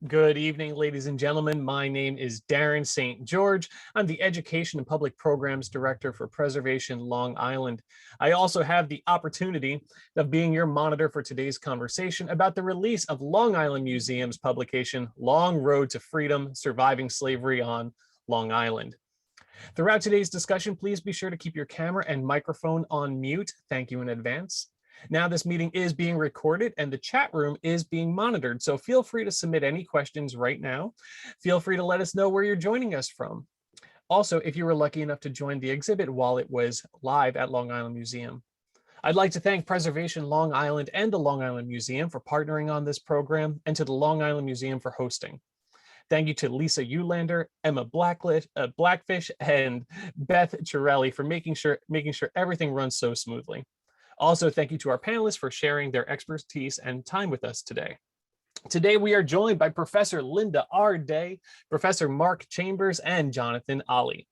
Good evening, ladies and gentlemen. My name is Darren St. George. I'm the Education and Public Programs Director for Preservation Long Island. I also have the opportunity of being your monitor for today's conversation about the release of Long Island Museum's publication, Long Road to Freedom: Surviving Slavery on Long Island. Throughout today's discussion, please be sure to keep your camera and microphone on mute. Thank you in advance. Now, this meeting is being recorded and the chat room is being monitored, so feel free to submit any questions right now. Feel free to let us know where you're joining us from. Also, if you were lucky enough to join the exhibit while it was live at Long Island Museum. I'd like to thank Preservation Long Island and the Long Island Museum for partnering on this program, and to the Long Island Museum for hosting. Thank you to Lisa Eulander, Emma Blackfish, and Beth Chirelli for making sure everything runs so smoothly. Also, thank you to our panelists for sharing their expertise and time with us today. Today, we are joined by Professor Lynda R. Day, Professor Mark Chambers, and Jonathan Olly.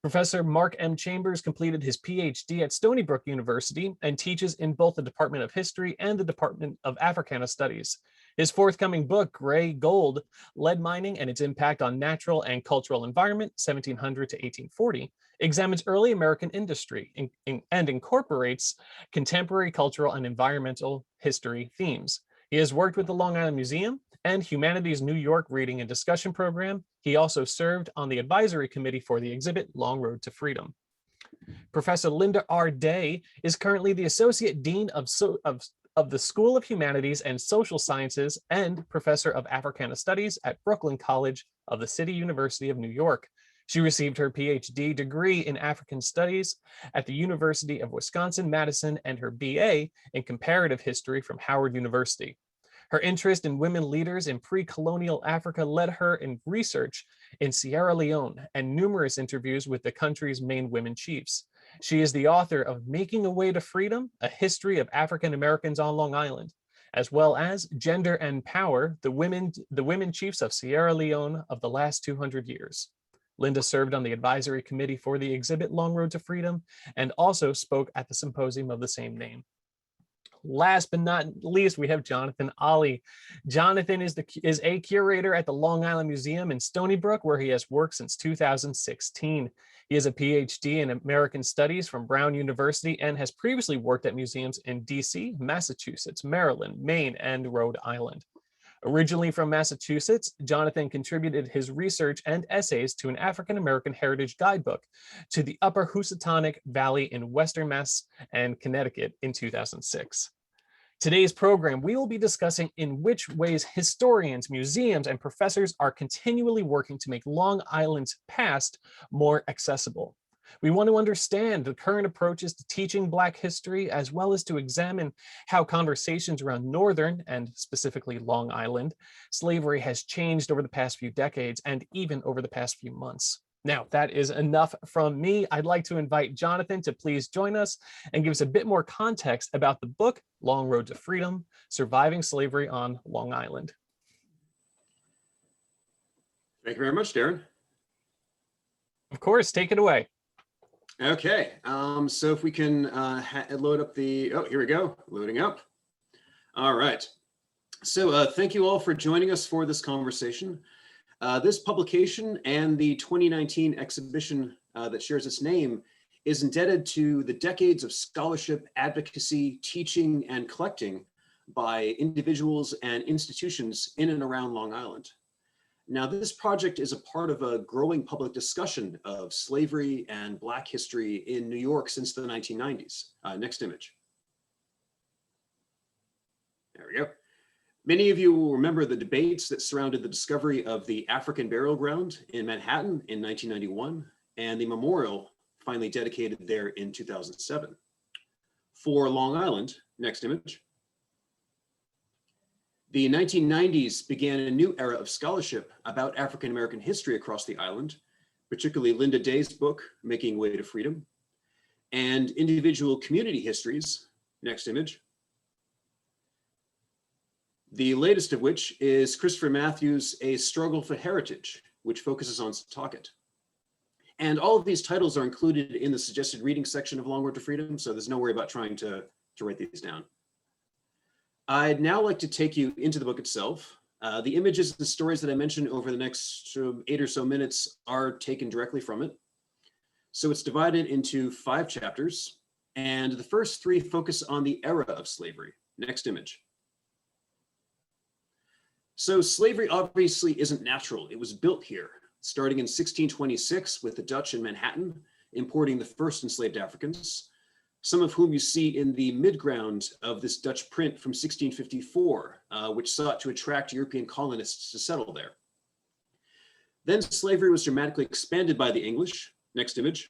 Professor Mark M. Chambers completed his PhD at Stony Brook University and teaches in both the Department of History and the Department of Africana Studies. His forthcoming book, Gray Gold: Lead Mining and Its Impact on Natural and Cultural Environment, 1700 to 1840, examines early American industry and incorporates contemporary cultural and environmental history themes. He has worked with the Long Island Museum and Humanities New York Reading and Discussion Program. He also served on the advisory committee for the exhibit Long Road to Freedom. Professor Lynda R. Day is currently the Associate Dean of the School of Humanities and Social Sciences and Professor of Africana Studies at Brooklyn College of the City University of New York. She received her PhD degree in African Studies at the University of Wisconsin-Madison and her BA in Comparative History from Howard University. Her interest in women leaders in pre-colonial Africa led her in research in Sierra Leone and numerous interviews with the country's main women chiefs. She is the author of Making a Way to Freedom: A History of African Americans on Long Island, as well as Gender and Power: The Women Chiefs of Sierra Leone of the Last 200 Years. Lynda served on the advisory committee for the exhibit Long Road to Freedom and also spoke at the symposium of the same name. Last but not least, we have Jonathan Olly. Jonathan is a curator at the Long Island Museum in Stony Brook, where he has worked since 2016. He has a PhD in American Studies from Brown University and has previously worked at museums in DC, Massachusetts, Maryland, Maine, and Rhode Island. Originally from Massachusetts, Jonathan contributed his research and essays to an African American heritage guidebook to the Upper Housatonic Valley in Western Mass and Connecticut in 2006. Today's program, we will be discussing in which ways historians, museums, and professors are continually working to make Long Island's past more accessible. We want to understand the current approaches to teaching Black history, as well as to examine how conversations around Northern, and specifically Long Island, slavery has changed over the past few decades and even over the past few months. Now, that is enough from me. I'd like to invite Jonathan to please join us and give us a bit more context about the book, Long Road to Freedom: Surviving Slavery on Long Island. Thank you very much, Darren. Of course, take it away. Okay, so if we can load up the, oh, here we go, loading up. All right, so thank you all for joining us for this conversation. This publication and the 2019 exhibition that shares its name is indebted to the decades of scholarship, advocacy, teaching, and collecting by individuals and institutions in and around Long Island. Now, this project is a part of a growing public discussion of slavery and Black history in New York since the 1990s. Next image. There we go. Many of you will remember the debates that surrounded the discovery of the African burial ground in Manhattan in 1991 and the memorial finally dedicated there in 2007. For Long Island, next image. The 1990s began a new era of scholarship about African American history across the island, particularly Lynda Day's book, Making Way to Freedom, and individual community histories, next image. The latest of which is Christopher Matthews' A Struggle for Heritage, which focuses on Setauket. And all of these titles are included in the suggested reading section of Long Road to Freedom, so there's no worry about trying to write these down. I'd now like to take you into the book itself, The images and stories that I mentioned over the next 8 or so minutes are taken directly from it. So it's divided into 5 chapters, and the first 3 focus on the era of slavery. Next image. So slavery obviously isn't natural. It was built here, starting in 1626 with the Dutch in Manhattan, importing the first enslaved Africans, some of whom you see in the midground of this Dutch print from 1654, which sought to attract European colonists to settle there. Then slavery was dramatically expanded by the English. Next image.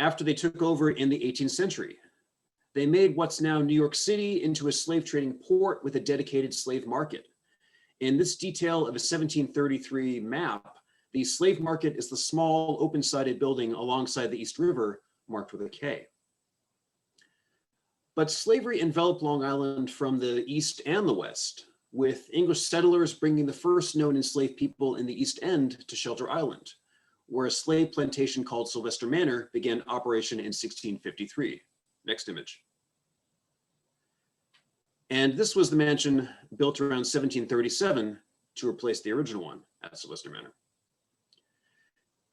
After they took over in the 18th century, they made what's now New York City into a slave trading port with a dedicated slave market. In this detail of a 1733 map, the slave market is the small open-sided building alongside the East River marked with a K. But slavery enveloped Long Island from the east and the west, with English settlers bringing the first known enslaved people in the East End to Shelter Island, where a slave plantation called Sylvester Manor began operation in 1653. Next image. And this was the mansion built around 1737 to replace the original one at Sylvester Manor.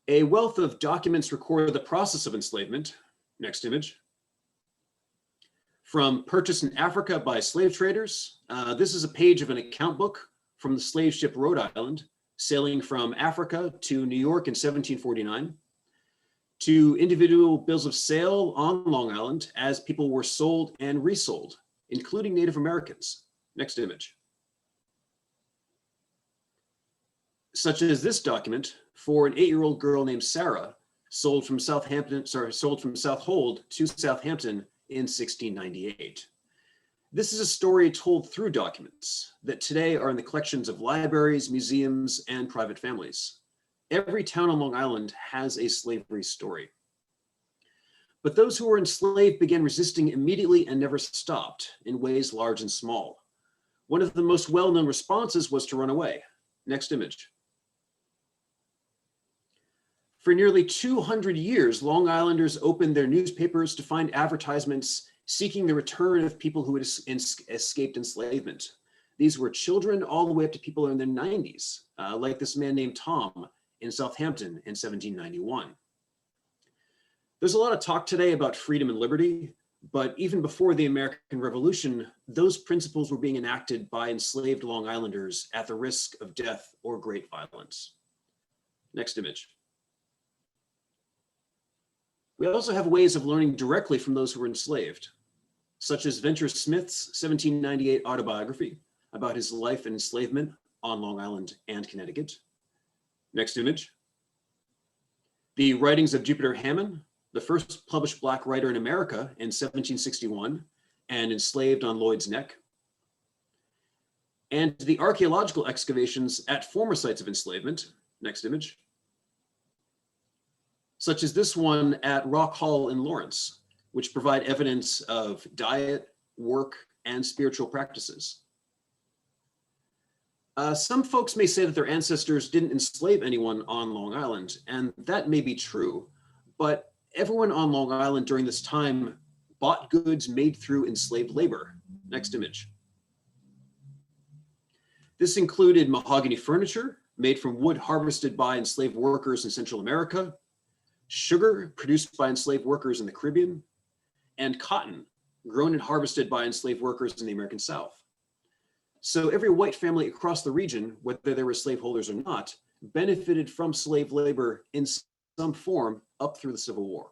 A wealth of documents record the process of enslavement. Next image. From purchase in Africa by slave traders. This is a page of an account book from the slave ship Rhode Island, sailing from Africa to New York in 1749, to individual bills of sale on Long Island as people were sold and resold, including Native Americans. Next image. Such as this document for an 8-year-old girl named Sarah, sold from South Hold to Southampton in 1698. This is a story told through documents that today are in the collections of libraries, museums, and private families. Every town on Long Island has a slavery story. But those who were enslaved began resisting immediately and never stopped in ways large and small. One of the most well-known responses was to run away. Next image. For nearly 200 years, Long Islanders opened their newspapers to find advertisements seeking the return of people who had escaped enslavement. These were children all the way up to people in their 90s, like this man named Tom in Southampton in 1791. There's a lot of talk today about freedom and liberty, but even before the American Revolution, those principles were being enacted by enslaved Long Islanders at the risk of death or great violence. Next image. We also have ways of learning directly from those who were enslaved, such as Venture Smith's 1798 autobiography about his life and enslavement on Long Island and Connecticut. Next image. The writings of Jupiter Hammond, the first published Black writer in America in 1761 and enslaved on Lloyd's Neck. And the archaeological excavations at former sites of enslavement. Next image. Such as this one at Rock Hall in Lawrence, which provide evidence of diet, work, and spiritual practices. Some folks may say that their ancestors didn't enslave anyone on Long Island, and that may be true, but everyone on Long Island during this time bought goods made through enslaved labor. Next image. This included mahogany furniture made from wood harvested by enslaved workers in Central America, sugar produced by enslaved workers in the Caribbean, and cotton grown and harvested by enslaved workers in the American South. So every white family across the region, whether they were slaveholders or not, benefited from slave labor in some form up through the Civil War.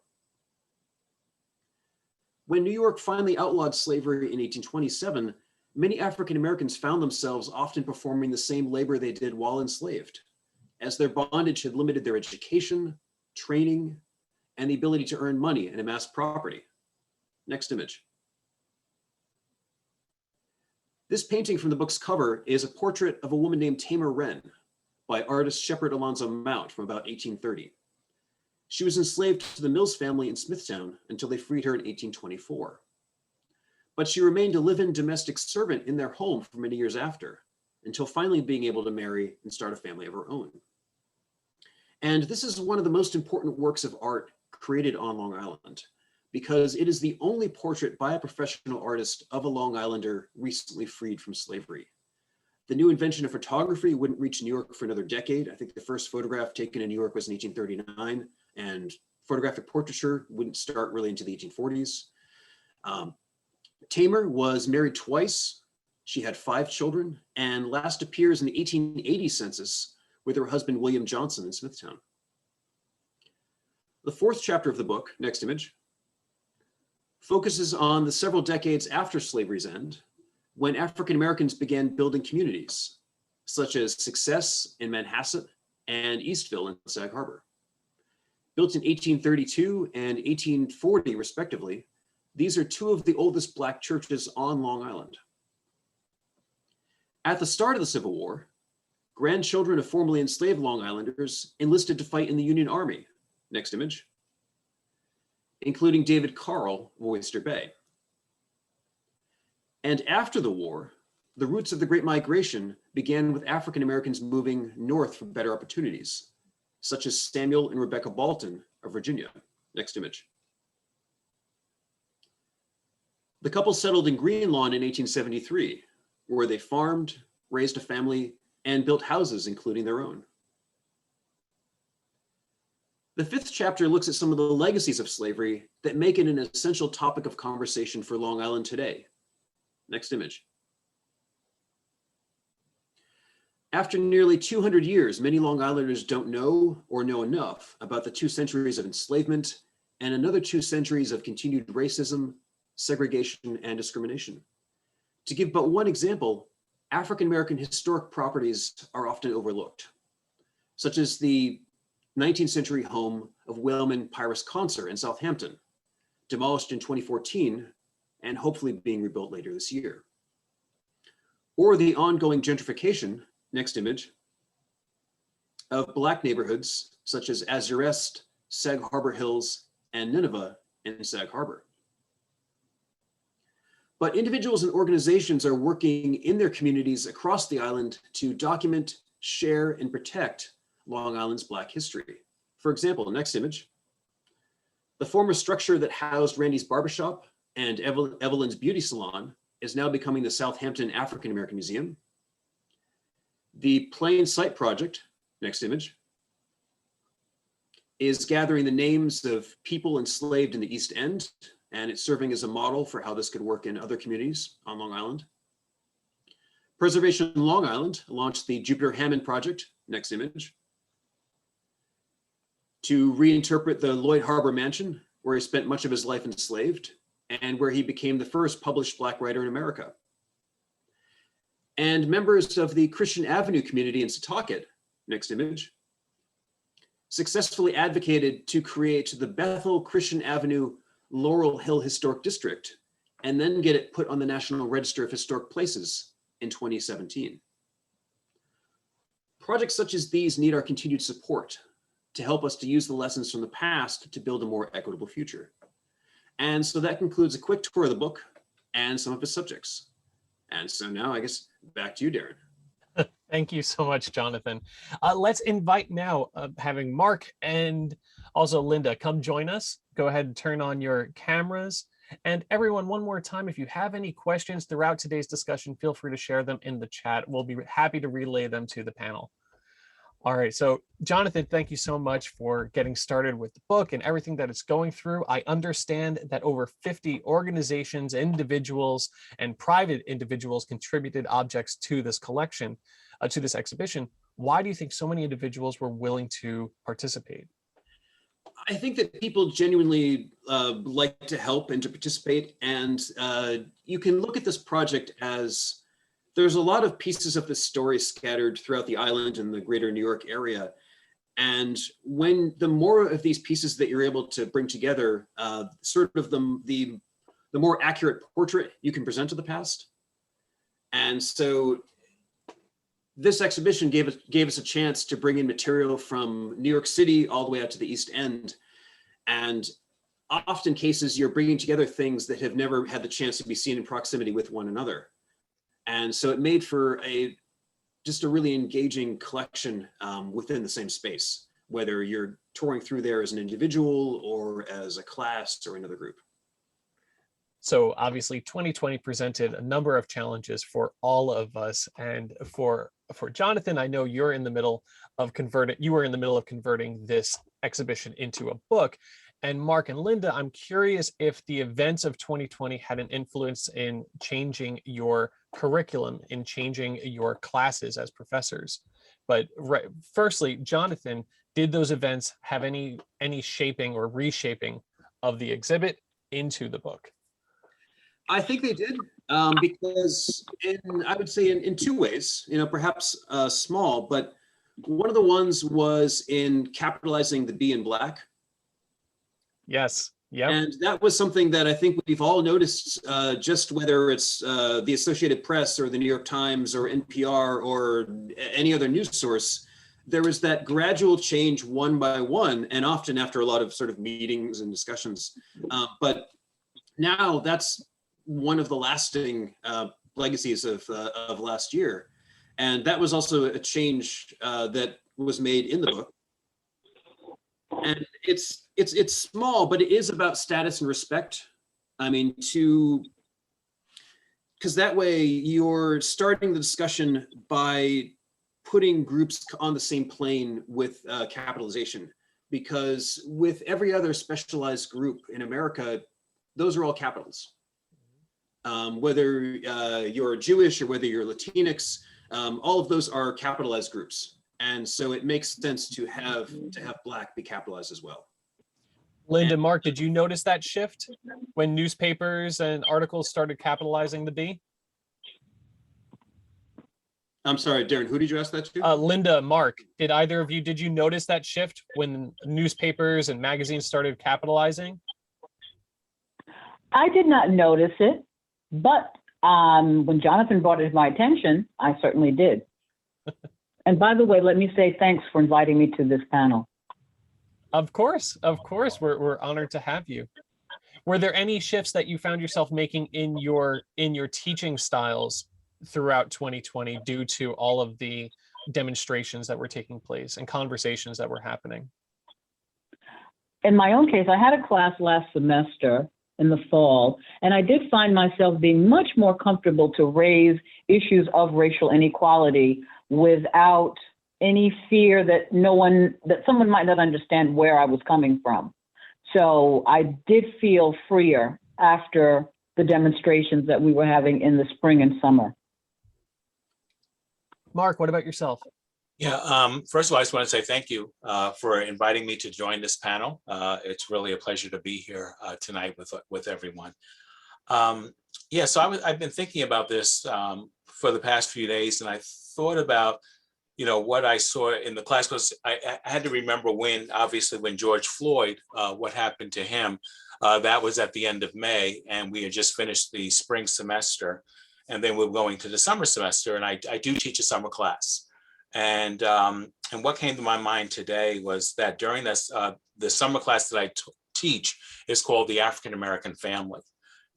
When New York finally outlawed slavery in 1827, many African Americans found themselves often performing the same labor they did while enslaved, as their bondage had limited their education, training, and the ability to earn money and amass property. Next image. This painting from the book's cover is a portrait of a woman named Tamar Wren by artist Shepard Alonzo Mount from about 1830. She was enslaved to the Mills family in Smithtown until they freed her in 1824. But she remained a live-in domestic servant in their home for many years after, until finally being able to marry and start a family of her own. And this is one of the most important works of art created on Long Island, because it is the only portrait by a professional artist of a Long Islander recently freed from slavery. The new invention of photography wouldn't reach New York for another decade. I think the first photograph taken in New York was in 1839, and photographic portraiture wouldn't start really into the 1840s. Tamar was married twice. She had 5 children and last appears in the 1880 census with her husband, William Johnson, in Smithtown. The 4th chapter of the book, next image, focuses on the several decades after slavery's end, when African Americans began building communities, such as Success in Manhasset and Eastville in Sag Harbor. Built in 1832 and 1840, respectively, these are 2 of the oldest Black churches on Long Island. At the start of the Civil War, grandchildren of formerly enslaved Long Islanders enlisted to fight in the Union Army, next image, including David Carl of Oyster Bay. And after the war, the roots of the Great Migration began with African Americans moving north for better opportunities, such as Samuel and Rebecca Balton of Virginia, next image. The couple settled in Greenlawn in 1873, where they farmed, raised a family, and built houses, including their own. The 5th chapter looks at some of the legacies of slavery that make it an essential topic of conversation for Long Island today. Next image. After nearly 200 years, many Long Islanders don't know or know enough about the 2 centuries of enslavement and another 2 centuries of continued racism, segregation, and discrimination. To give but one example, African American historic properties are often overlooked, such as the 19th century home of whaleman Pyrrhus Conser in Southampton, demolished in 2014 and hopefully being rebuilt later this year. Or the ongoing gentrification, next image, of Black neighborhoods such as Azurest, Sag Harbor Hills, and Nineveh in Sag Harbor. But individuals and organizations are working in their communities across the island to document, share, and protect Long Island's Black history. For example, next image, the former structure that housed Randy's Barbershop and Evelyn's Beauty Salon is now becoming the Southampton African American Museum. The Plain Sight Project, next image, is gathering the names of people enslaved in the East End, and it's serving as a model for how this could work in other communities on Long Island. Preservation Long Island launched the Jupiter Hammond Project, next image, to reinterpret the Lloyd Harbor Mansion, where he spent much of his life enslaved, and where he became the first published Black writer in America. And members of the Christian Avenue community in Setauket, next image, successfully advocated to create the Bethel Christian Avenue Laurel Hill Historic District, and then get it put on the National Register of Historic Places in 2017. Projects such as these need our continued support to help us to use the lessons from the past to build a more equitable future. And so that concludes a quick tour of the book and some of its subjects. And so now I guess back to you, Darren. Thank you so much, Jonathan. Let's invite now, having Mark and also Lynda come join us. Go ahead and turn on your cameras. And everyone, one more time, if you have any questions throughout today's discussion, feel free to share them in the chat. We'll be happy to relay them to the panel. All right, so Jonathan, thank you so much for getting started with the book and everything that it's going through. I understand that over 50 organizations, individuals, and private individuals contributed objects to this collection, to this exhibition. Why do you think so many individuals were willing to participate? I think that people genuinely like to help and to participate. And you can look at this project as there's a lot of pieces of this story scattered throughout the island and the greater New York area. And when the more of these pieces that you're able to bring together, sort of the more accurate portrait you can present of the past. And so this exhibition gave us a chance to bring in material from New York City all the way out to the East End. And often cases, you're bringing together things that have never had the chance to be seen in proximity with one another. And so it made for just a really engaging collection within the same space, whether you're touring through there as an individual or as a class or another group. So obviously 2020 presented a number of challenges for all of us. And for Jonathan, I know you're in the middle of converting this exhibition into a book. And Mark and Lynda, I'm curious if the events of 2020 had an influence in changing your curriculum, in changing your classes as professors. But firstly, Jonathan, did those events have any shaping or reshaping of the exhibit into the book? I think they did, because I would say in two ways, perhaps small, but one of the ones was in capitalizing the B in Black. Yes. Yeah. And that was something that I think we've all noticed, just whether it's the Associated Press or the New York Times or NPR or any other news source, there was that gradual change one by one, and often after a lot of sort of meetings and discussions. But now that's one of the lasting legacies of last year. And that was also a change that was made in the book. And it's small, but it is about status and respect. I mean, because that way you're starting the discussion by putting groups on the same plane with capitalization. Because with every other specialized group in America, those are all capitals. Whether you're Jewish or whether you're Latinx, all of those are capitalized groups. And so it makes sense to have Black be capitalized as well. Lynda, Mark, did you notice that shift when newspapers and articles started capitalizing the B? I'm sorry, Darren, who did you ask that to? Lynda, Mark, did you notice that shift when newspapers and magazines started capitalizing? I did not notice it, but when Jonathan brought it to my attention, I certainly did. And by the way, let me say thanks for inviting me to this panel. Of course, we're honored to have you. Were there any shifts that you found yourself making in your teaching styles throughout 2020 due to all of the demonstrations that were taking place and conversations that were happening? In my own case, I had a class last semester in the fall, and I did find myself being much more comfortable to raise issues of racial inequality without any fear that someone might not understand where I was coming from. So I did feel freer after the demonstrations that we were having in the spring and summer. Mark, what about yourself? Yeah, first of all, I just want to say thank you for inviting me to join this panel. It's really a pleasure to be here tonight with everyone. Yeah, so I've been thinking about this for the past few days, and I thought about, what I saw in the class, because I had to remember when George Floyd, what happened to him. That was at the end of May, and we had just finished the spring semester, and then we're going to the summer semester, and I do teach a summer class. And what came to my mind today was that during this, the summer class that I teach is called the African American Family.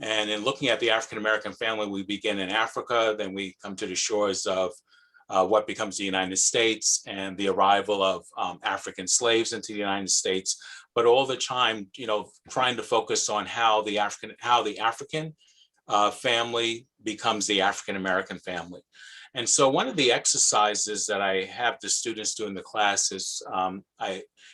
And in looking at the African American family, we begin in Africa, then we come to the shores of what becomes the United States and the arrival of African slaves into the United States, but all the time, trying to focus on how the African family becomes the African American family. And so one of the exercises that I have the students do in the class is,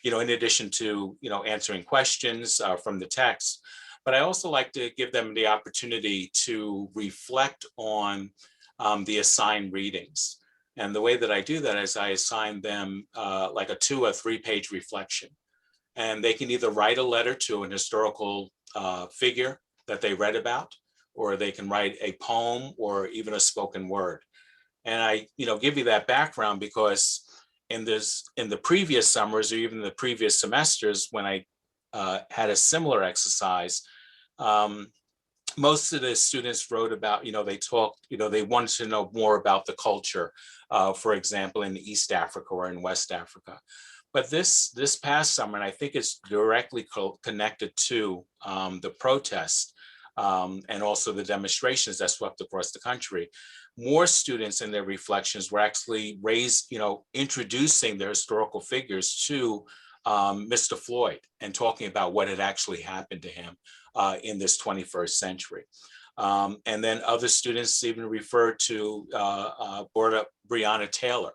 in addition to, answering questions from the text, but I also like to give them the opportunity to reflect on the assigned readings. And the way that I do that is I assign them like a 2 or 3 page reflection. And they can either write a letter to an historical figure that they read about, or they can write a poem or even a spoken word. And I, give you that background because in the previous summers or even the previous semesters, when I had a similar exercise, most of the students wrote about, they wanted to know more about the culture, for example, in East Africa or in West Africa. But this past summer, and I think it's directly connected to the protest and also the demonstrations that swept across the country, more students in their reflections were actually introducing their historical figures to Mr. Floyd and talking about what had actually happened to him in this 21st century. And then other students even referred to, brought up Breonna Taylor,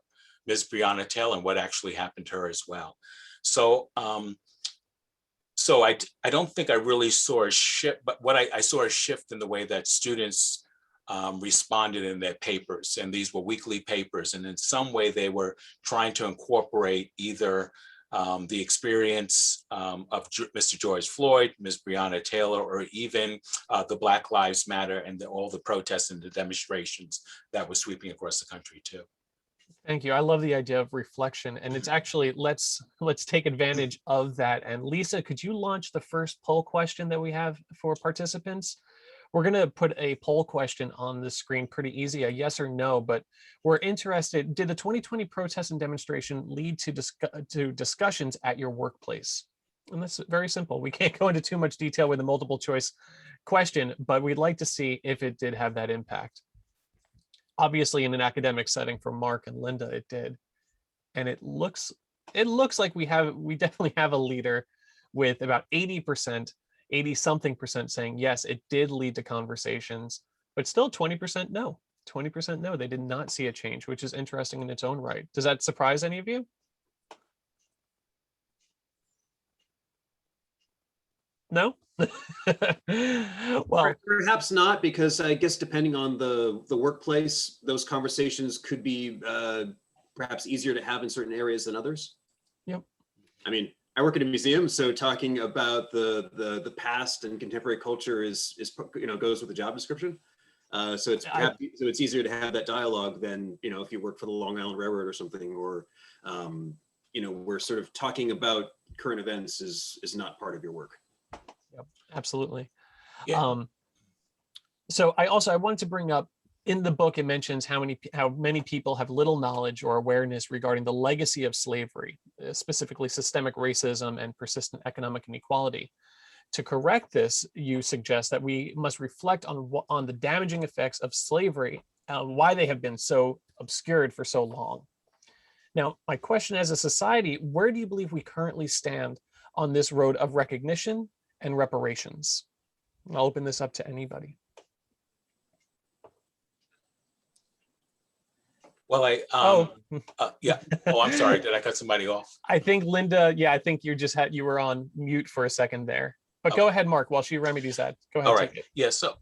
Ms. Breonna Taylor, and what actually happened to her as well. So, I don't think I really saw a shift, but what I saw a shift in the way that students responded in their papers, and these were weekly papers, and in some way they were trying to incorporate either the experience of Mr. George Floyd, Ms. Breonna Taylor, or even the Black Lives Matter and all the protests and the demonstrations that were sweeping across the country too. Thank you. I love the idea of reflection, and it's actually, let's take advantage of that. And Lisa, could you launch the first poll question that we have for participants? We're going to put a poll question on the screen, pretty easy, a yes or no, but we're interested, did the 2020 protest and demonstration lead to discussions at your workplace? And that's very simple. We can't go into too much detail with a multiple choice question, but we'd like to see if it did have that impact. Obviously, in an academic setting for Mark and Lynda, it did. And it looks like we definitely have a leader with about 80%, 80 something percent saying, yes, it did lead to conversations, but still 20% no. 20% no, they did not see a change, which is interesting in its own right. Does that surprise any of you? No? Well, perhaps not, because I guess depending on the workplace, those conversations could be perhaps easier to have in certain areas than others. Yep. I mean, I work at a museum, so talking about the past and contemporary culture is goes with the job description. So it's easier to have that dialogue than if you work for the Long Island Railroad or something, or where sort of talking about current events is not part of your work. Yep, absolutely. Yeah. So I wanted to bring up, in the book, it mentions how many people have little knowledge or awareness regarding the legacy of slavery, specifically systemic racism and persistent economic inequality. To correct this, you suggest that we must reflect on the damaging effects of slavery, why they have been so obscured for so long. Now, my question, as a society, where do you believe we currently stand on this road of recognition and reparations? I'll open this up to anybody. Well, yeah. Oh, I'm sorry. Did I cut somebody off? I think Lynda, yeah, I think you were on mute for a second there. But go ahead, Mark, while she remedies that. Go ahead. All right. Yeah. So,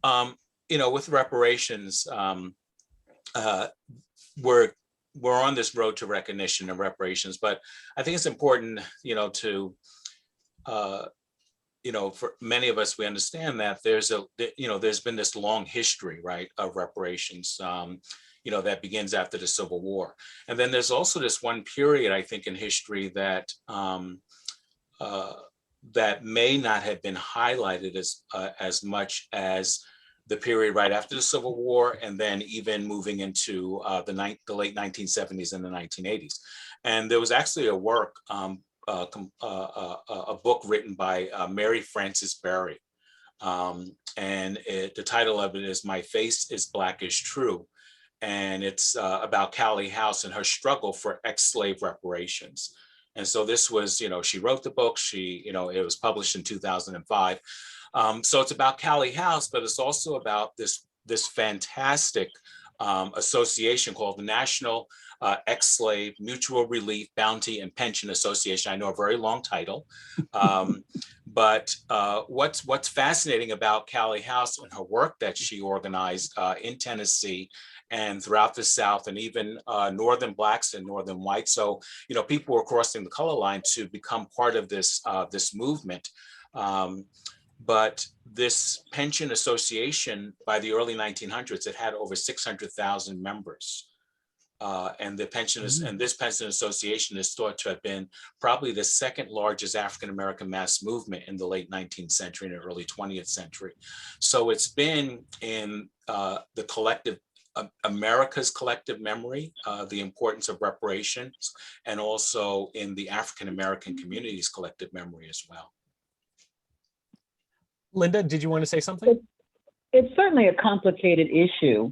with reparations, we're on this road to recognition and reparations, but I think it's important, for many of us, we understand that there's been this long history, right, of reparations, that begins after the Civil War. And then there's also this one period, I think, in history that that may not have been highlighted as much as the period right after the Civil War, and then even moving into the late 1970s and the 1980s. And there was actually a work, a book written by Mary Frances Berry, and the title of it is "My Face is Black is True," and it's about Callie House and her struggle for ex-slave reparations. And so this was, she wrote the book. It was published in 2005. So it's about Callie House, but it's also about this fantastic association called the National Ex-Slave Mutual Relief, Bounty, and Pension Association. I know, a very long title, but what's fascinating about Callie House and her work that she organized in Tennessee and throughout the South, and even Northern Blacks and Northern Whites. So, people were crossing the color line to become part of this movement. But this pension association, by the early 1900s, it had over 600,000 members. And this pension association is thought to have been probably the second largest African-American mass movement in the late 19th century and early 20th century. So it's been in the collective, America's collective memory, the importance of reparations, and also in the African-American community's collective memory as well. Lynda, did you want to say something? It's certainly a complicated issue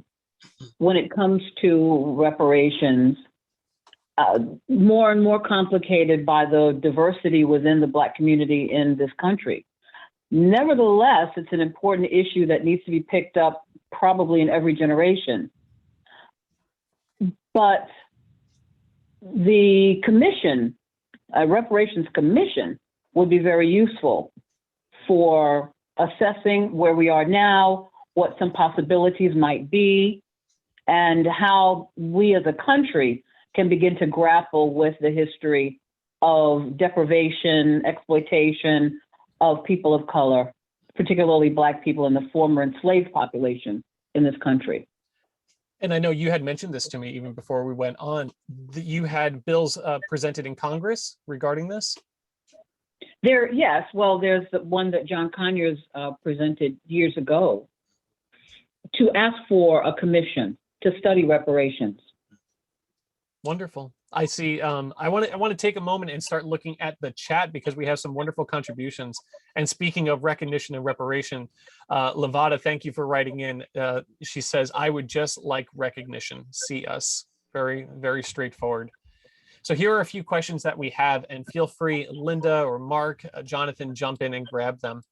when it comes to reparations. more and more complicated by the diversity within the Black community in this country. Nevertheless, it's an important issue that needs to be picked up probably in every generation. But the commission, a reparations commission, would be very useful for assessing where we are now, what some possibilities might be, and how we as a country can begin to grapple with the history of deprivation, exploitation of people of color, particularly Black people in the former enslaved population in this country. And I know you had mentioned this to me even before we went on, that you had bills presented in Congress regarding this? Yes, well, there's the one that John Conyers presented years ago to ask for a commission to study reparations. Wonderful. I see. I want to take a moment and start looking at the chat because we have some wonderful contributions. And speaking of recognition and reparation, Lavada, thank you for writing in. She says, "I would just like recognition. See us." Very, very straightforward. So here are a few questions that we have, and feel free, Lynda or Mark, Jonathan, jump in and grab them.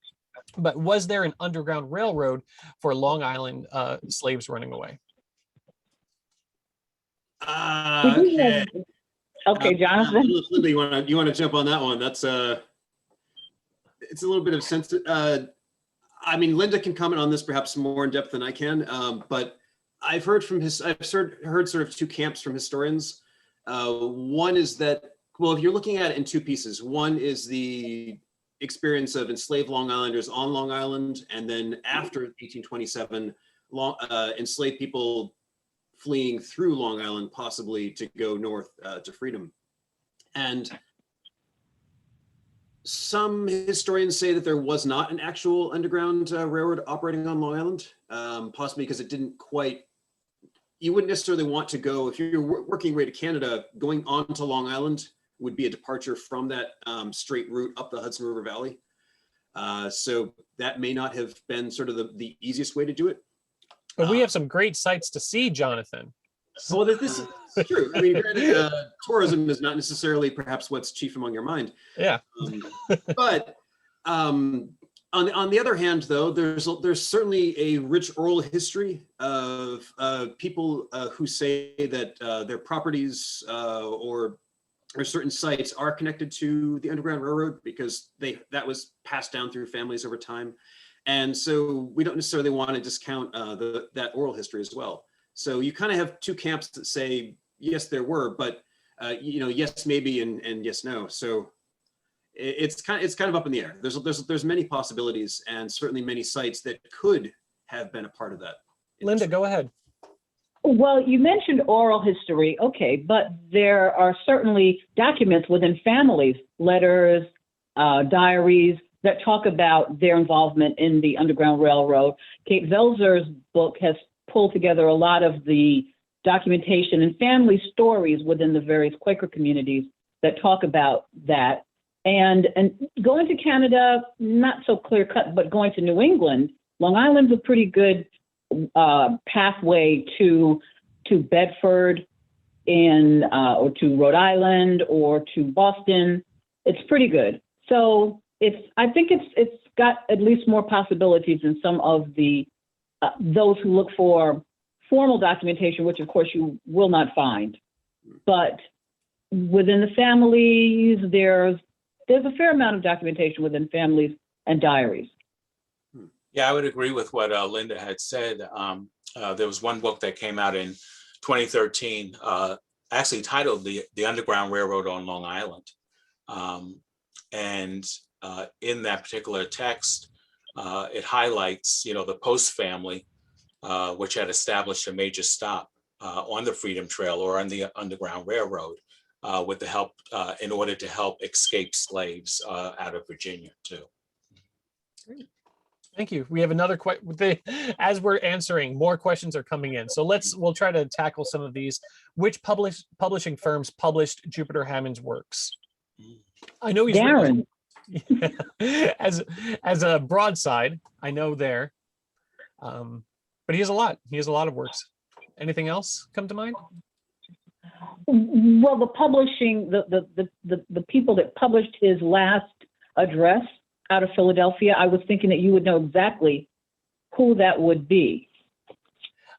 But was there an underground railroad for Long Island slaves running away? Okay. Okay, Jonathan. Lynda, you want to jump on that one? That's it's a little bit of sense. I mean, Lynda can comment on this perhaps more in depth than I can. But I've heard heard sort of two camps from historians. One is that, well, if you're looking at it in two pieces, one is the experience of enslaved Long Islanders on Long Island, and then after 1827, enslaved people fleeing through Long Island, possibly to go north to freedom. And some historians say that there was not an actual underground railroad operating on Long Island, possibly because it didn't quite, you wouldn't necessarily want to go, if you're working way to Canada, going on to Long Island would be a departure from that straight route up the Hudson River Valley. So that may not have been sort of the easiest way to do it. But we have some great sights to see, Jonathan. Well, this is true. I mean, granted, tourism is not necessarily perhaps what's chief among your mind. Yeah. But on the other hand, though, there's certainly a rich oral history of people who say that their properties or certain sites are connected to the Underground Railroad because that was passed down through families over time. And so we don't necessarily want to discount that oral history as well. So you kind of have two camps that say, yes, there were, but yes, maybe, and yes, no. So it's kind of up in the air. There's many possibilities and certainly many sites that could have been a part of that. Lynda, go ahead. Well, you mentioned oral history, okay, but there are certainly documents within families, letters, diaries, that talk about their involvement in the Underground Railroad. Kate Velzer's book has pulled together a lot of the documentation and family stories within the various Quaker communities that talk about that. And going to Canada, not so clear cut, but going to New England, Long Island's a pretty good pathway to Bedford or to Rhode Island or to Boston. It's pretty good. So I think it's got at least more possibilities than some of the those who look for formal documentation, which of course you will not find. But within the families, there's a fair amount of documentation within families and diaries. Yeah, I would agree with what Lynda had said. There was one book that came out in 2013, actually titled "The Underground Railroad on Long Island," and in that particular text, it highlights, the Post family, which had established a major stop on the Freedom Trail or on the Underground Railroad with the help, in order to help escape slaves out of Virginia too. Great. Thank you. We have another question. As we're answering, more questions are coming in. So we'll try to tackle some of these. Which publishing firms published Jupiter Hammond's works? I know he's Darren. As a broadside, I know there, but he has a lot. He has a lot of works. Anything else come to mind? Well, the publishing, the people that published his last address out of Philadelphia, I was thinking that you would know exactly who that would be.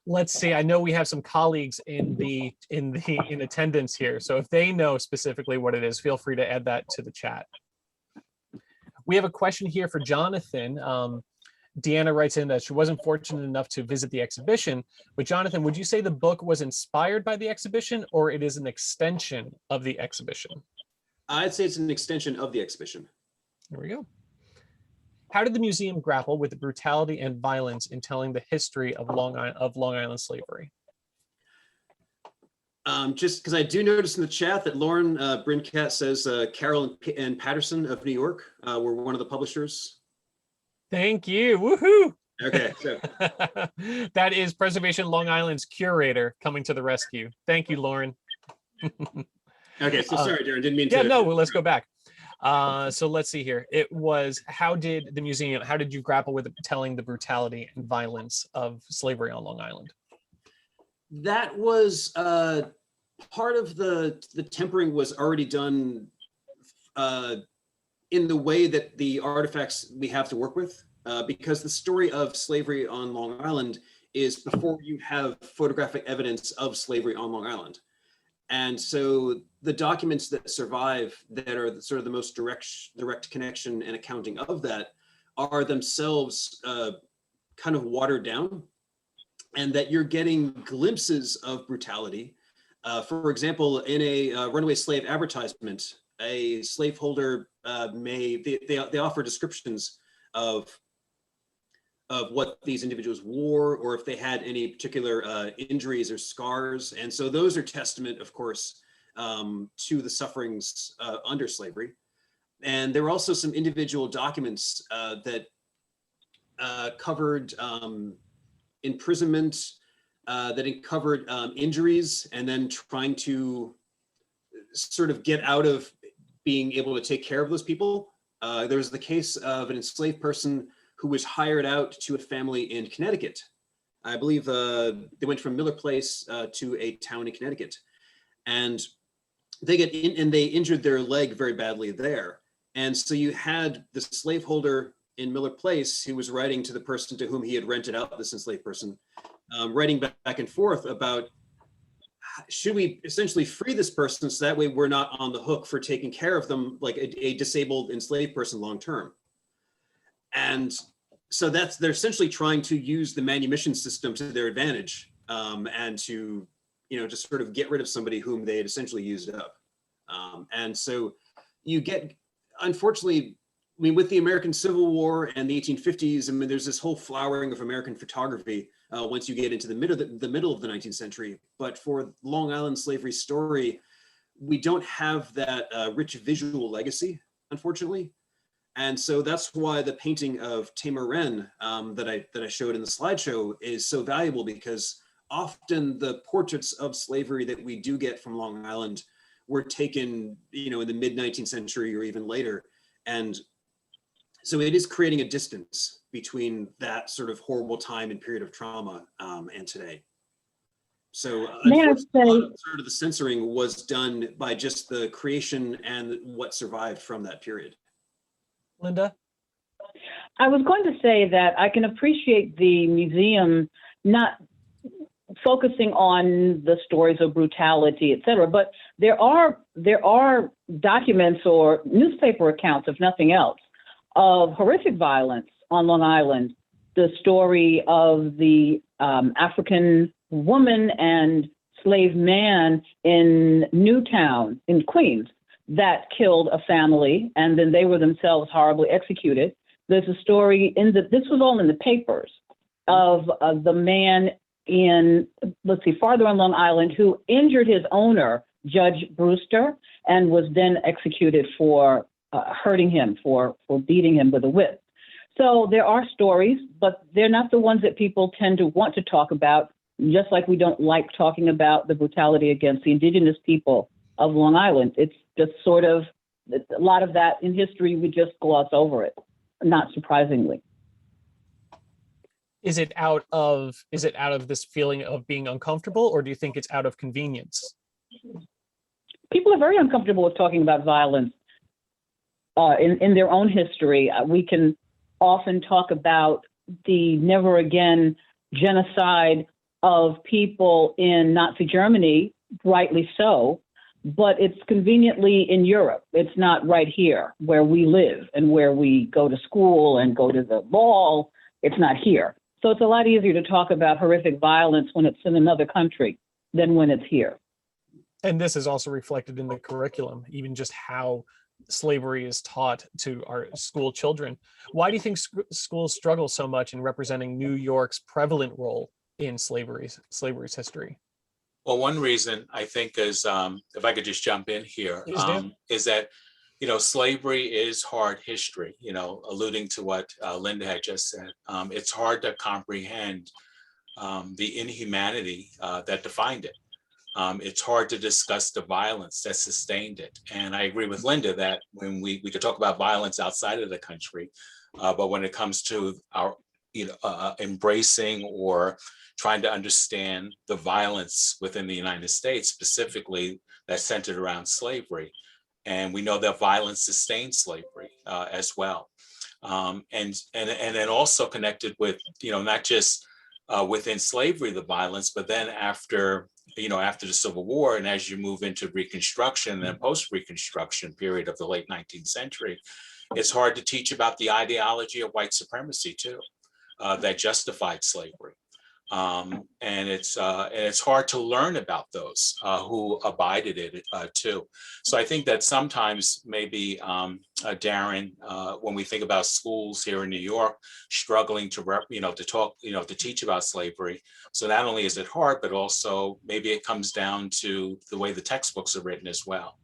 Let's see. I know we have some colleagues in attendance here, so if they know specifically what it is, feel free to add that to the chat. We have a question here for Jonathan. Deanna writes in that she wasn't fortunate enough to visit the exhibition, but Jonathan, would you say the book was inspired by the exhibition, or it is an extension of the exhibition? I'd say it's an extension of the exhibition. There we go. How did the museum grapple with the brutality and violence in telling the history of Long Island slavery? Just because I do notice in the chat that Lauren Brincat says Carroll and Patterson of New York were one of the publishers. Thank you. Woohoo! Okay, so that is Preservation Long Island's curator coming to the rescue. Thank you, Lauren. okay, so sorry, Darren, didn't mean to. Yeah, no, well, let's go back. So let's see here. It was, how did you grapple with telling the brutality and violence of slavery on Long Island? That was part of the tempering was already done in the way that the artifacts we have to work with, because the story of slavery on Long Island is before you have photographic evidence of slavery on Long Island. And so the documents that survive that are sort of the most direct connection and accounting of that are themselves kind of watered down, and that you're getting glimpses of brutality. For example, in a runaway slave advertisement, a slaveholder they offer descriptions of what these individuals wore, or if they had any particular injuries or scars. And so those are testament, of course, to the sufferings under slavery. And there were also some individual documents that covered imprisonment, that covered injuries, and then trying to sort of get out of being able to take care of those people. There was the case of an enslaved person who was hired out to a family in Connecticut. I believe they went from Miller Place to a town in Connecticut, and they they injured their leg very badly there. And so you had the slaveholder in Miller Place who was writing to the person to whom he had rented out this enslaved person, writing back and forth about, should we essentially free this person so that way we're not on the hook for taking care of them like a disabled enslaved person long term. And so they're essentially trying to use the manumission system to their advantage, and to, just sort of get rid of somebody whom they had essentially used up. And so you get, unfortunately, I mean, with the American Civil War and the 1850s, I mean, there's this whole flowering of American photography once you get into the middle of the 19th century. But for Long Island slavery story, we don't have that rich visual legacy, unfortunately. And so that's why the painting of Tamar Wren that I showed in the slideshow is so valuable, because often the portraits of slavery that we do get from Long Island were taken, in the mid 19th century or even later. And so it is creating a distance between that sort of horrible time and period of trauma and today. So sort of the censoring was done by just the creation and what survived from that period. Lynda? I was going to say that I can appreciate the museum not focusing on the stories of brutality, et cetera, but there are documents or newspaper accounts, if nothing else, of horrific violence on Long Island. The story of the African woman and slave man in Newtown in Queens that killed a family, and then they were themselves horribly executed. There's a story this was all in the papers, of the man in, farther on Long Island, who injured his owner, Judge Brewster, and was then executed for hurting him, for beating him with a whip. So there are stories, but they're not the ones that people tend to want to talk about, just like we don't like talking about the brutality against the indigenous people of Long Island. It's just sort of, a lot of that in history, we just gloss over it, not surprisingly. Is it out of this feeling of being uncomfortable, or do you think it's out of convenience? People are very uncomfortable with talking about violence in their own history. We can often talk about the never again genocide of people in Nazi Germany, rightly so, but it's conveniently in Europe. It's not right here where we live and where we go to school and go to the mall. It's not here. So it's a lot easier to talk about horrific violence when it's in another country than when it's here. And this is also reflected in the curriculum, even just how slavery is taught to our school children. Why do you think schools struggle so much in representing New York's prevalent role in slavery's history? Well, one reason I think is, if I could just jump in here, is that, slavery is hard history, alluding to what Lynda had just said. It's hard to comprehend the inhumanity that defined it. It's hard to discuss the violence that sustained it. And I agree with Lynda that when we could talk about violence outside of the country, but when it comes to our, embracing or trying to understand the violence within the United States, specifically that's centered around slavery. And we know that violence sustained slavery as well. And then also connected with, not just within slavery, the violence, but then after the Civil War, and as you move into Reconstruction and post-Reconstruction period of the late 19th century, it's hard to teach about the ideology of white supremacy too, that justified slavery. And it's hard to learn about those who abided it too. So I think that sometimes maybe Darren, when we think about schools here in New York struggling to teach about slavery, so not only is it hard, but also maybe it comes down to the way the textbooks are written as well.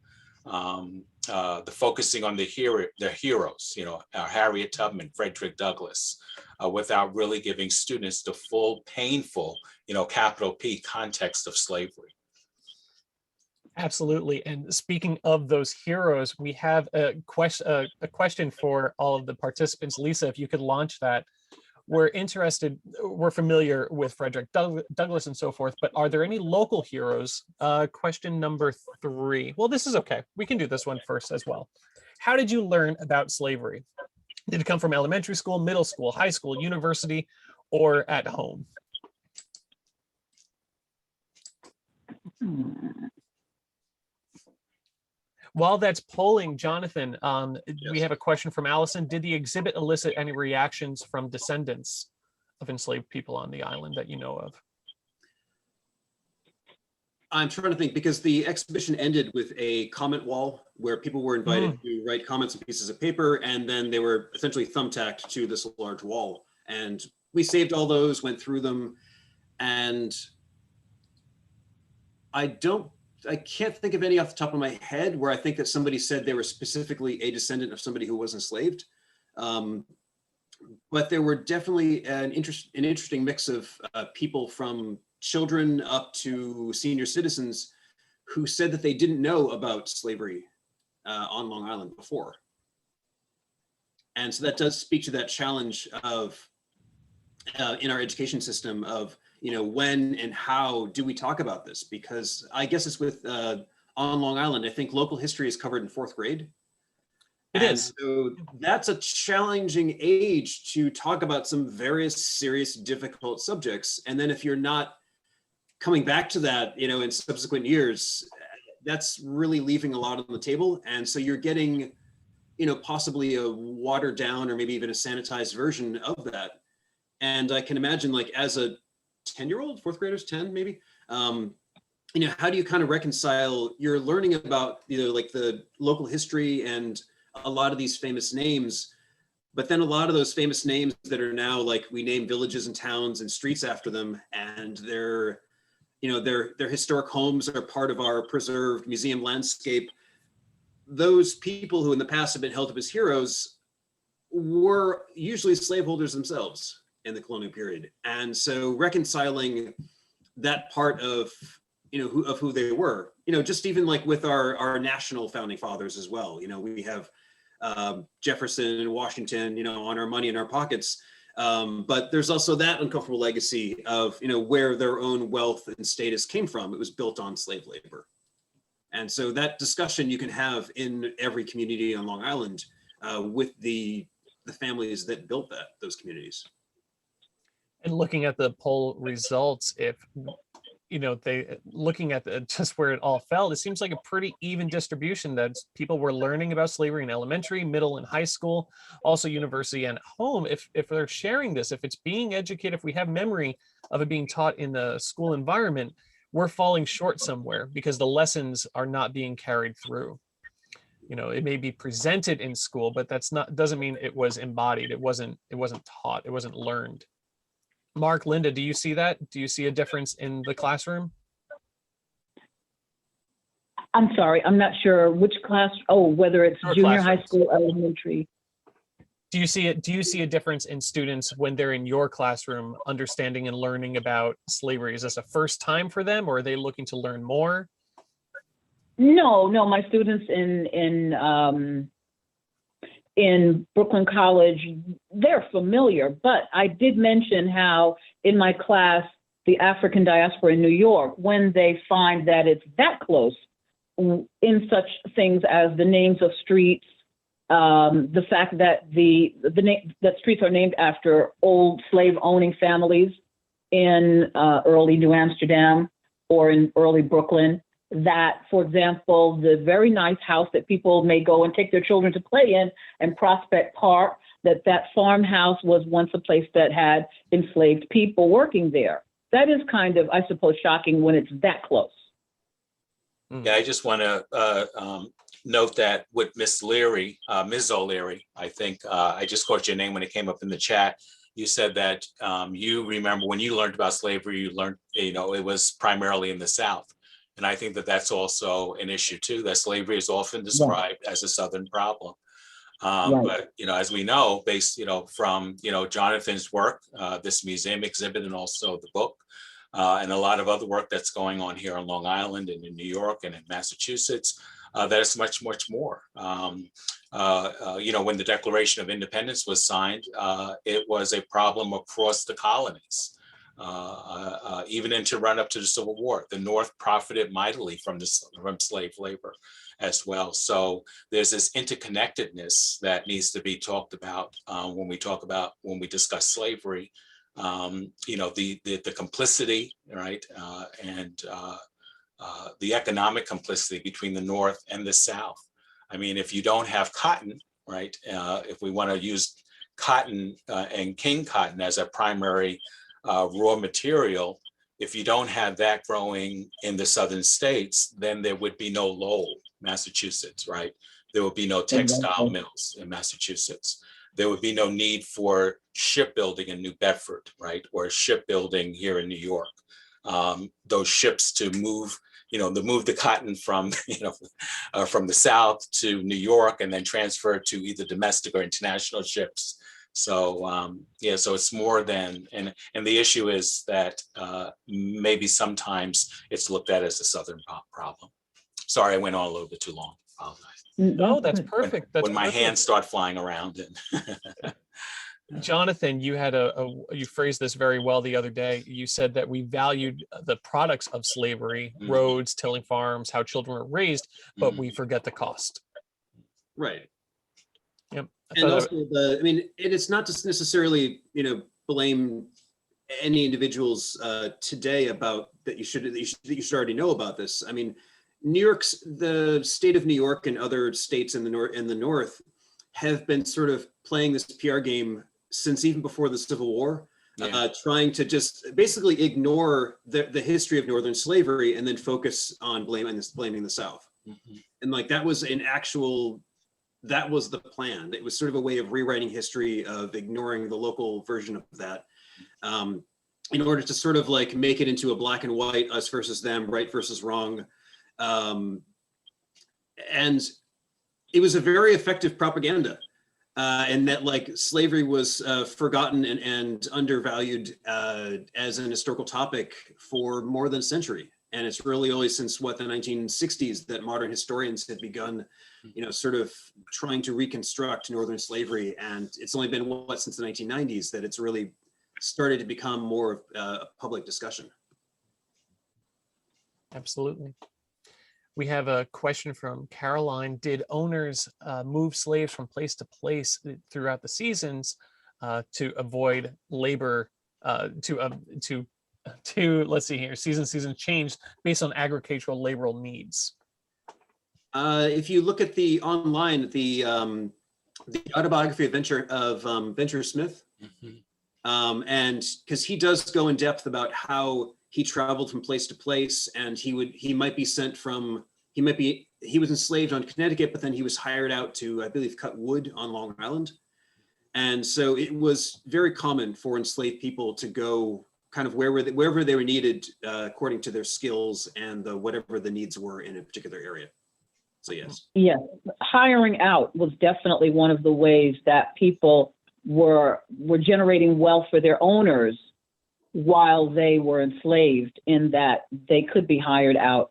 The focusing on the heroes, Harriet Tubman, Frederick Douglass, without really giving students the full painful, capital P context of slavery. Absolutely. And speaking of those heroes, we have a question for all of the participants. Lisa, if you could launch that. We're familiar with Frederick Douglass and so forth, but are there any local heroes? Question number 3. Well, this is okay. We can do this one first as well. How did you learn about slavery? Did it come from elementary school, middle school, high school, university, or at home? While that's polling, Jonathan, Yes. We have a question from Allison. Did the exhibit elicit any reactions from descendants of enslaved people on the island that you know of? I'm trying to think, because the exhibition ended with a comment wall where people were invited to write comments on pieces of paper, and then they were essentially thumbtacked to this large wall. And we saved all those, went through them, and I can't think of any off the top of my head where I think that somebody said they were specifically a descendant of somebody who was enslaved. But there were definitely an interesting mix of people, from children up to senior citizens, who said that they didn't know about slavery on Long Island before. And so that does speak to that challenge of in our education system of, when and how do we talk about this? Because I guess it's with on Long Island, I think local history is covered in 4th grade. It is. So that's a challenging age to talk about some very serious, difficult subjects. And then if you're not coming back to that, in subsequent years, that's really leaving a lot on the table. And so you're getting, possibly a watered down or maybe even a sanitized version of that. And I can imagine, like, as a 10-year-old, 4th graders, 10 maybe, how do you kind of reconcile you're learning about, like the local history and a lot of these famous names, but then a lot of those famous names that are now, like, we name villages and towns and streets after them, and their historic homes are part of our preserved museum landscape. Those people who in the past have been held up as heroes were usually slaveholders themselves in the colonial period. And so reconciling that part of, who they were, just even like with our national founding fathers as well. We have Jefferson and Washington, on our money in our pockets. But there's also that uncomfortable legacy of, where their own wealth and status came from. It was built on slave labor. And so that discussion you can have in every community on Long Island with the families that built those communities. And looking at the poll results, if looking at just where it all fell, it seems like a pretty even distribution that people were learning about slavery in elementary, middle, and high school, also university and home. If they're sharing this, if it's being educated, if we have memory of it being taught in the school environment, we're falling short somewhere because the lessons are not being carried through. It may be presented in school, but doesn't mean it was embodied. It wasn't taught. It wasn't learned. Mark, Lynda, do you see that? Do you see a difference in the classroom? I'm sorry, I'm not sure which class. Oh, whether it's Your junior classrooms. high school, elementary. Do you see it? Do you see a difference in students when they're in your classroom, understanding and learning about slavery? Is this a first time for them, or are they looking to learn more? No, my students in Brooklyn College, they're familiar, but I did mention how in my class, the African diaspora in New York, when they find that it's that close in such things as the names of streets, the fact that that streets are named after old slave owning families in early New Amsterdam or in early Brooklyn, that, for example, the very nice house that people may go and take their children to play in and Prospect Park, that farmhouse was once a place that had enslaved people working there. That is kind of, I suppose, shocking when it's that close. Yeah, I just want to note that with Miss O'Leary, I think I just caught your name when it came up in the chat. You said that you remember when you learned about slavery, you learned, it was primarily in the South. And I think that that's also an issue too, that slavery is often described as a Southern problem. But, as we know, based, from, Jonathan's work, this museum exhibit, and also the book, and a lot of other work that's going on here on Long Island and in New York and in Massachusetts, that is much, much more. When the Declaration of Independence was signed, it was a problem across the colonies. Even into run up to the Civil War, the North profited mightily from slave labor as well. So there's this interconnectedness that needs to be talked about when we discuss slavery. The complicity, right, and the economic complicity between the North and the South. I mean, if you don't have cotton, right, if we want to use cotton and king cotton as a primary raw material, if you don't have that growing in the southern states, then there would be no Lowell, Massachusetts, right? There would be no textile mills in Massachusetts. There would be no need for shipbuilding in New Bedford, right? Or shipbuilding here in New York. Those ships to move, the cotton from, from the South to New York and then transfer to either domestic or international ships. So so it's more than, and the issue is that maybe sometimes it's looked at as a Southern problem. Sorry, I went on a little bit too long. Apologize. No, that's perfect. When my hands start flying around. And Jonathan, you had you phrased this very well the other day. You said that we valued the products of slavery, roads, tilling farms, how children were raised, but we forget the cost. Right. Yep. And also, it's not just necessarily, blame any individuals today about that you should already know about this. I mean, the state of New York and other states in the North have been sort of playing this PR game since even before the Civil War, trying to just basically ignore the history of Northern slavery and then focus on blaming the South. And that was that was the plan. It was sort of a way of rewriting history, of ignoring the local version of that, in order to sort of make it into a black and white, us versus them, right versus wrong. And it was a very effective propaganda, and that slavery was forgotten and undervalued as an historical topic for more than a century. And it's really only since the 1960s that modern historians have begun, sort of trying to reconstruct Northern slavery. And it's only been since the 1990s that it's really started to become more of a public discussion. Absolutely. We have a question from Caroline. Did owners move slaves from place to place throughout the seasons to avoid labor, to let's see here, season change based on agricultural laboral needs? If you look at the online, the autobiography of Venture Smith, and because he does go in depth about how he traveled from place to place, and he was enslaved on Connecticut, but then he was hired out to, I believe, cut wood on Long Island. And so it was very common for enslaved people to go kind of wherever they were needed, according to their skills and whatever the needs were in a particular area. So yes. Yes, hiring out was definitely one of the ways that people were generating wealth for their owners while they were enslaved, in that they could be hired out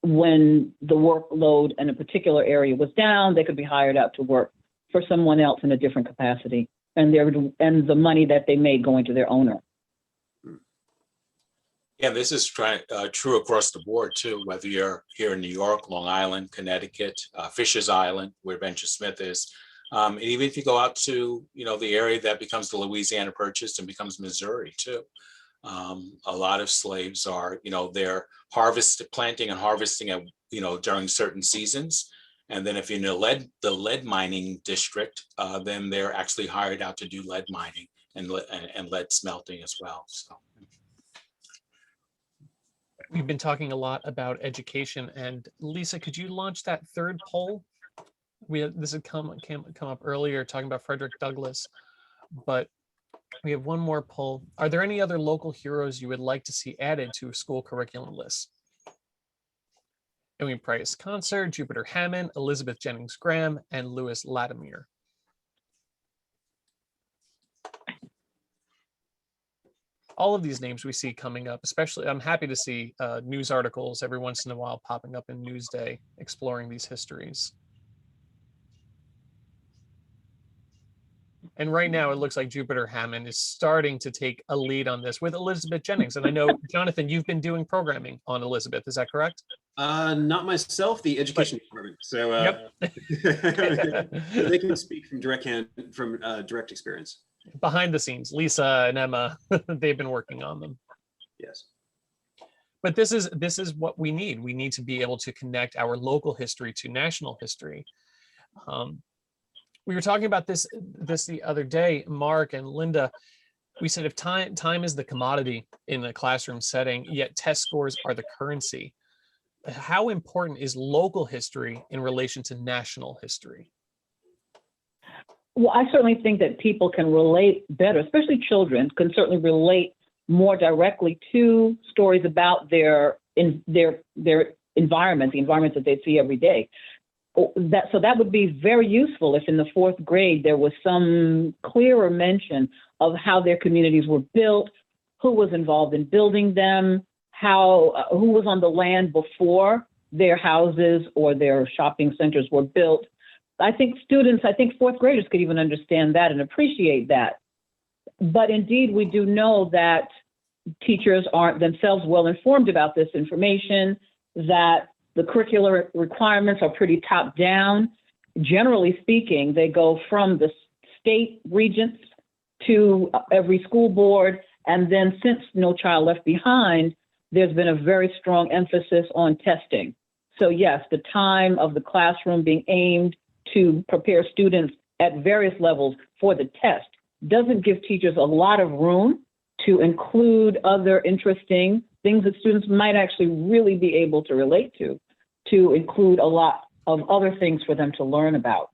when the workload in a particular area was down. They could be hired out to work for someone else in a different capacity, and the money that they made going to their owner. Yeah, this is true across the board too, whether you're here in New York, Long Island, Connecticut, Fisher's Island, where Venture Smith is. And even if you go out to, the area that becomes the Louisiana Purchase and becomes Missouri too. A lot of slaves are, they're planting and harvesting at, during certain seasons. And then if you're in the lead mining district, then they're actually hired out to do lead mining and lead smelting as well. So. We've been talking a lot about education, and Lisa, could you launch that third poll? This had come up earlier talking about Frederick Douglass, but we have one more poll. Are there any other local heroes you would like to see added to a school curriculum list? Ewing Price Concert, Jupiter Hammond, Elizabeth Jennings Graham, and Lewis Latimer. All of these names we see coming up, especially, I'm happy to see news articles every once in a while popping up in Newsday exploring these histories. And right now it looks like Jupiter Hammond is starting to take a lead on this with Elizabeth Jennings. And I know, Jonathan, you've been doing programming on Elizabeth, is that correct? Not myself, the education department. So yep. They can speak from direct experience. Behind the scenes, Lisa and Emma, they've been working on them. Yes. But this is what we need. We need to be able to connect our local history to national history. We were talking about this the other day, Mark and Lynda. We said if time is the commodity in a classroom setting, yet test scores are the currency. How important is local history in relation to national history? Well, I certainly think that people can relate better, especially children can certainly relate more directly to stories about their environment, the environment that they see every day. So that would be very useful if in the 4th grade there was some clearer mention of how their communities were built, who was involved in building them, who was on the land before their houses or their shopping centers were built. I think 4th graders could even understand that and appreciate that. But indeed, we do know that teachers aren't themselves well informed about this information, that the curricular requirements are pretty top down. Generally speaking, they go from the state regents to every school board. And then since No Child Left Behind, there's been a very strong emphasis on testing. So yes, the time of the classroom being aimed to prepare students at various levels for the test doesn't give teachers a lot of room to include other interesting things that students might actually really be able to relate to include a lot of other things for them to learn about.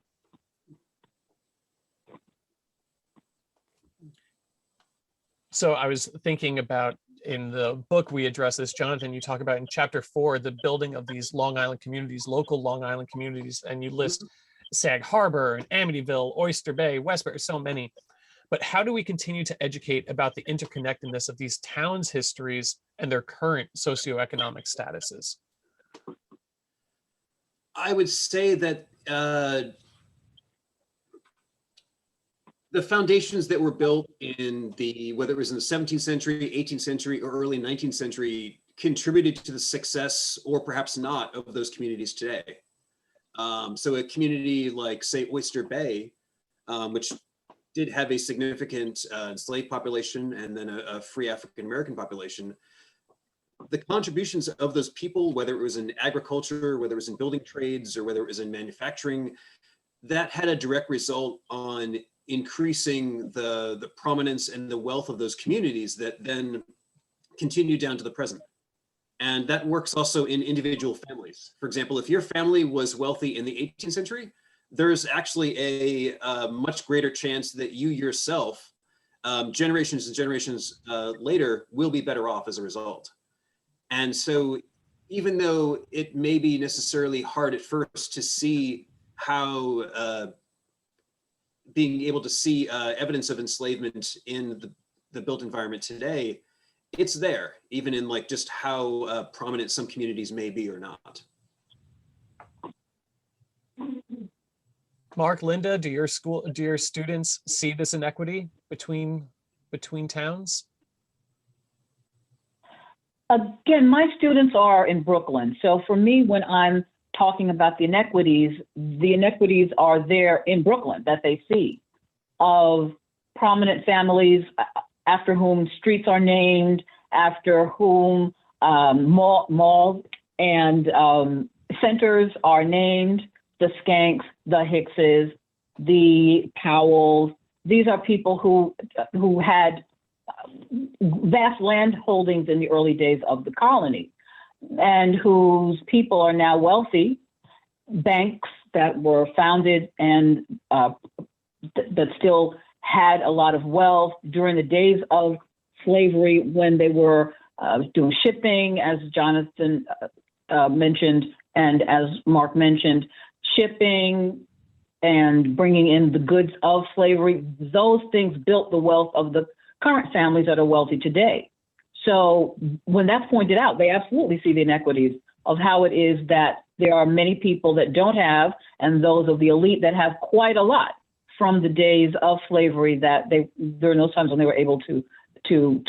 So I was thinking about, in the book we address this, Jonathan, you talk about in chapter 4, the building of these Long Island communities, local Long Island communities, and you list Sag Harbor and Amityville, Oyster Bay, Westbury, so many. But how do we continue to educate about the interconnectedness of these towns' histories and their current socioeconomic statuses? I would say that the foundations that were built in whether it was in the 17th century, 18th century, or early 19th century contributed to the success, or perhaps not, of those communities today. So a community like, say, Oyster Bay, which did have a significant enslaved population and then a free African-American population, the contributions of those people, whether it was in agriculture, whether it was in building trades, or whether it was in manufacturing, that had a direct result on increasing the prominence and the wealth of those communities that then continue down to the present. And that works also in individual families. For example, if your family was wealthy in the 18th century, there's actually a much greater chance that you yourself, generations and generations later, will be better off as a result. And so even though it may be necessarily hard at first to see how being able to see evidence of enslavement in the built environment today, it's there, even in like just how prominent some communities may be or not. Mark, Lynda, do your students see this inequity between towns? Again, my students are in Brooklyn. So for me, when I'm talking about the inequities are there in Brooklyn that they see, of prominent families after whom streets are named, after whom malls and centers are named, the Skanks, the Hickses, the Powells. These are people who had vast land holdings in the early days of the colony, and whose people are now wealthy. Banks that were founded and that still had a lot of wealth during the days of slavery, when they were doing shipping, as Jonathan mentioned, and as Mark mentioned, shipping and bringing in the goods of slavery. Those things built the wealth of the current families that are wealthy today. So when that's pointed out, they absolutely see the inequities of how it is that there are many people that don't have, and those of the elite that have quite a lot from the days of slavery, that there are those times when they were able to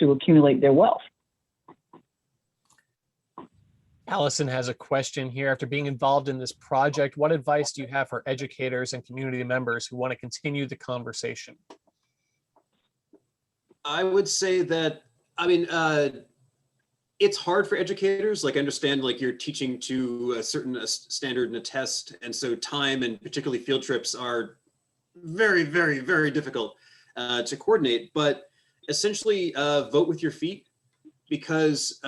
accumulate their wealth. Allison has a question here. After being involved in this project, what advice do you have for educators and community members who want to continue the conversation? I would say that, it's hard for educators. Like, I understand, like, you're teaching to a certain standard and a test, and so time and particularly field trips are very, very, very difficult to coordinate. But essentially, vote with your feet, because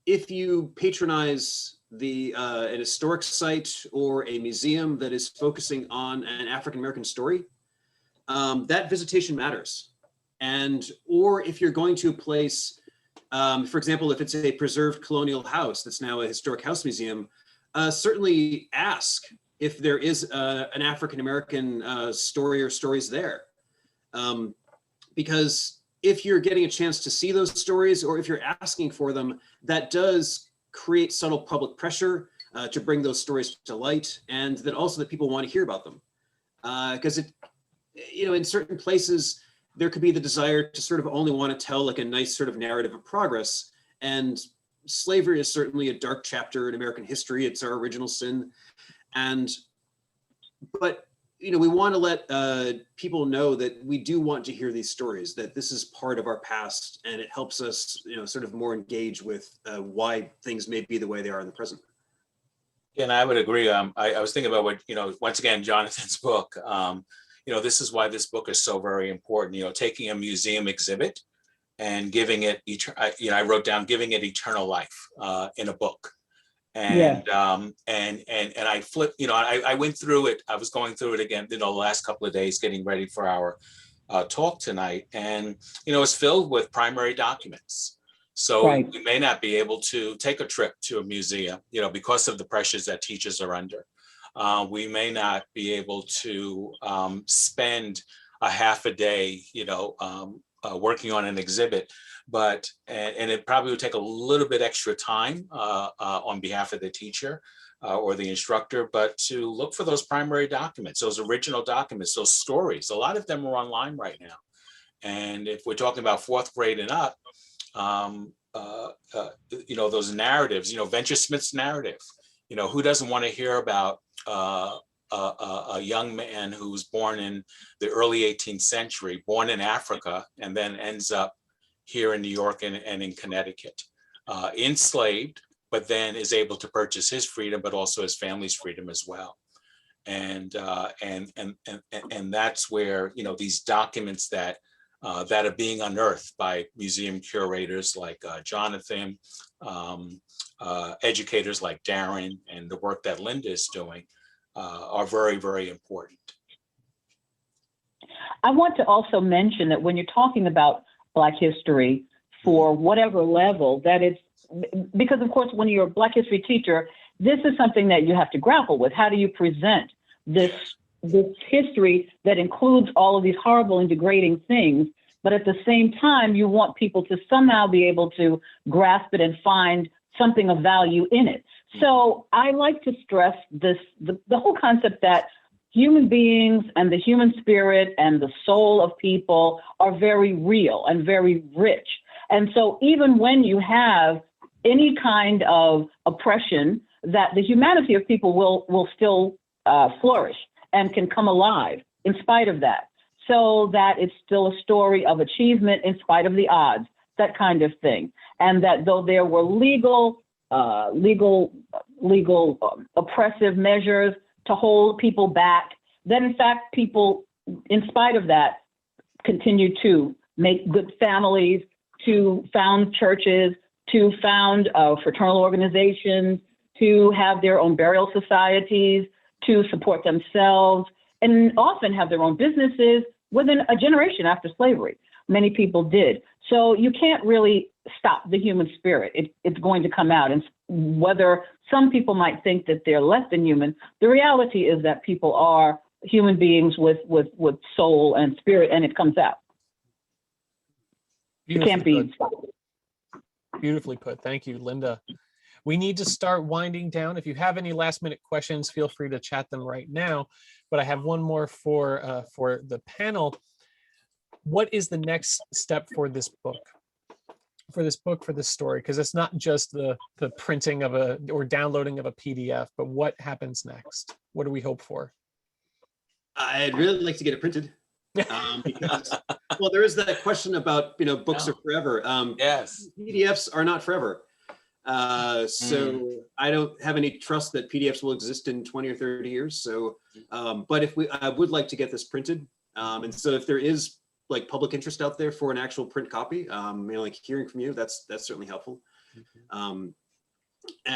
if you patronize an historic site or a museum that is focusing on an African-American story, that visitation matters. Or if you're going to a place, for example, if it's a preserved colonial house that's now a historic house museum, certainly ask if there is an African-American story or stories there. Because if you're getting a chance to see those stories, or if you're asking for them, that does create subtle public pressure to bring those stories to light, and that also that people want to hear about them. Because in certain places, there could be the desire to sort of only want to tell like a nice sort of narrative of progress. And slavery is certainly a dark chapter in American history. It's our original sin. But we want to let people know that we do want to hear these stories, that this is part of our past, and it helps us, sort of more engage with why things may be the way they are in the present. Yeah, and I would agree. I was thinking about what, once again, Jonathan's book, this is why this book is so very important, taking a museum exhibit and giving it, I wrote down giving it eternal life in a book. And I flipped, I went through it. I was going through it again, the last couple of days, getting ready for our talk tonight. And, it's filled with primary documents. So we may not be able to take a trip to a museum, because of the pressures that teachers are under. We may not be able to spend a half a day, working on an exhibit, and it probably would take a little bit extra time on behalf of the teacher or the instructor, but to look for those primary documents, those original documents, those stories. A lot of them are online right now. And if we're talking about fourth grade and up, those narratives, Venture Smith's narrative, who doesn't want to hear about a young man who was born in the early 18th century, born in Africa, and then ends up here in New York and in Connecticut, enslaved, but then is able to purchase his freedom, but also his family's freedom as well. And that's where, these documents that are being unearthed by museum curators like Jonathan, educators like Darren, and the work that Lynda is doing are very, very important. I want to also mention that when you're talking about Black history, for whatever level, that it's, because of course, when you're a Black history teacher, this is something that you have to grapple with. How do you present this history that includes all of these horrible and degrading things, but at the same time, you want people to somehow be able to grasp it and find something of value in it. So I like to stress this, the whole concept that human beings and the human spirit and the soul of people are very real and very rich. And so even when you have any kind of oppression, that the humanity of people will still flourish and can come alive in spite of that. So that it's still a story of achievement in spite of the odds, that kind of thing. And that though there were legal oppressive measures to hold people back, then in fact, people, in spite of that, continue to make good families, to found churches, to found fraternal organizations, to have their own burial societies, to support themselves, and often have their own businesses within a generation after slavery. Many people did. So you can't really stop the human spirit. It's going to come out. And whether some people might think that they're less than human, the reality is that people are human beings with soul and spirit, and it comes out. It can't be stopped. Beautifully put. Thank you, Lynda. We need to start winding down. If you have any last minute questions, feel free to chat them right now. But I have one more for the panel. What is the next step for this book? For this story? Because it's not just the printing of or downloading of a PDF, but what happens next? What do we hope for? I'd really like to get it printed. Because, well, there is that question about, books are forever. Yes. PDFs are not forever. So I don't have any trust that PDFs will exist in 20 or 30 years. So, but I would like to get this printed. And so if there is like public interest out there for an actual print copy, like hearing from you, that's certainly helpful. And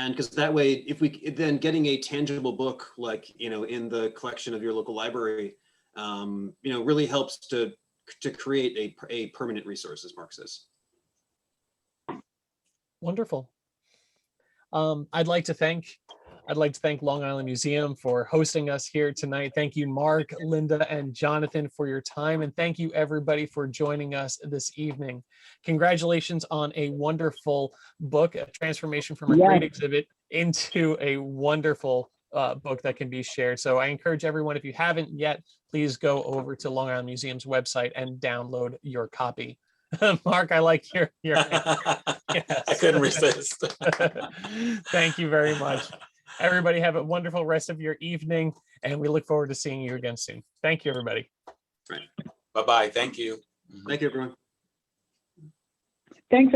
because that way, if we then getting a tangible book, like, in the collection of your local library, really helps to create a permanent resource, as Mark says. Wonderful. I'd like to thank Long Island Museum for hosting us here tonight. Thank you, Mark, Lynda, and Jonathan, for your time. And thank you, everybody, for joining us this evening. Congratulations on a wonderful book, a transformation from a great exhibit into a wonderful book that can be shared. So I encourage everyone, if you haven't yet, please go over to Long Island Museum's website and download your copy. Mark, I like your yes. I couldn't resist. Thank you very much. Everybody have a wonderful rest of your evening, and we look forward to seeing you again soon. Thank you, everybody. Right. Bye-bye. Thank you. Thank you, everyone. Thanks.